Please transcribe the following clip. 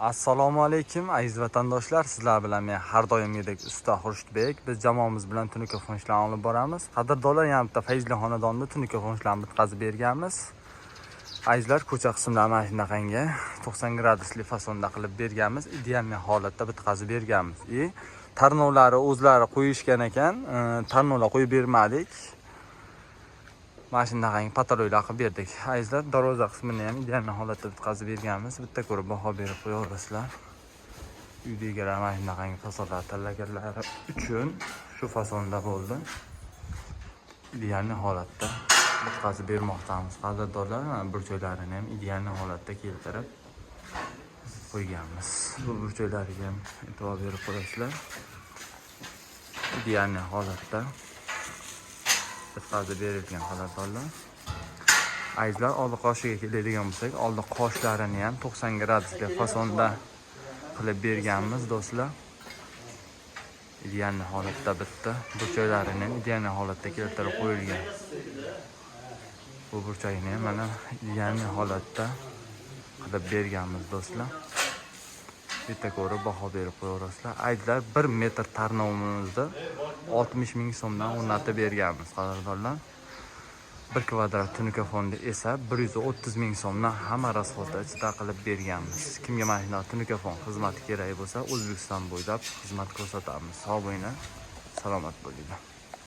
Assalomu alaykum aziz vatandoshlar, sizlar bilan men har doimgidek usta Xurshidbek. Biz jamoamiz bilan tunuka fonchlarni olib boramiz. Qadrdonlar, yana bitta Fayzli xonadonda tunuka fonchlarni bitkazib berganmiz. Azizlar, ko'cha qismlari mana shunaqangi 90 gradusli fasonda qilib berganmiz. Ideal holatda bitkazib berganmiz. Tarnovlari o'zlari qo'yishgan ekan, tarnovlar qo'yib bermadik. Mana shunaqangi pataloylar qilib berdik. Azizlar, darvoza qismini ham ideal holatda bitkazib berganmiz. Bitta ko'rib baho berib qo'yaverasizlar. Uyda egalar mana shunaqangi fasonlar tanlaganlari uchun shu fasonda bo'ldi. Ideal holatda bitkazib bermoqdamiz. Qadrdonlar, burchaklarini ham ideal holatda keltirib qo'yganmiz. Bu burchaklariga ham e'tibor berib qo'yasizlar. Ideal holatda bitkazib berilgan qadrdonlar. Azizlar, oldi qoshiga keladigan bo'lsak, oldi qoshlarini ham 90 gradusli fasonda qilib berganmiz do'stlar. Ideal holatda bitdi. Burchaklarini ideal holatda keltirib qo'yilgan. Bu burchakni ham mana ideal holatda qilib berganmiz do'stlar. Bitta ko'rib baho berib qo'yaverasizlar. Azizlar, 1 metr tarnovimizda 60 ming so'mdan o'rnatib berganmiz qadrdonlar. 1 kvadrat tunuka fondi esa 130 ming so'mdan hamma rasxodda ichida qilib berganmiz. Kimga mana shunday tunuka fond xizmati kerak bo'lsa, O'zbekiston bo'ylab xizmat ko'rsatamiz. Sog' bo'linglar, salomat bo'linglar.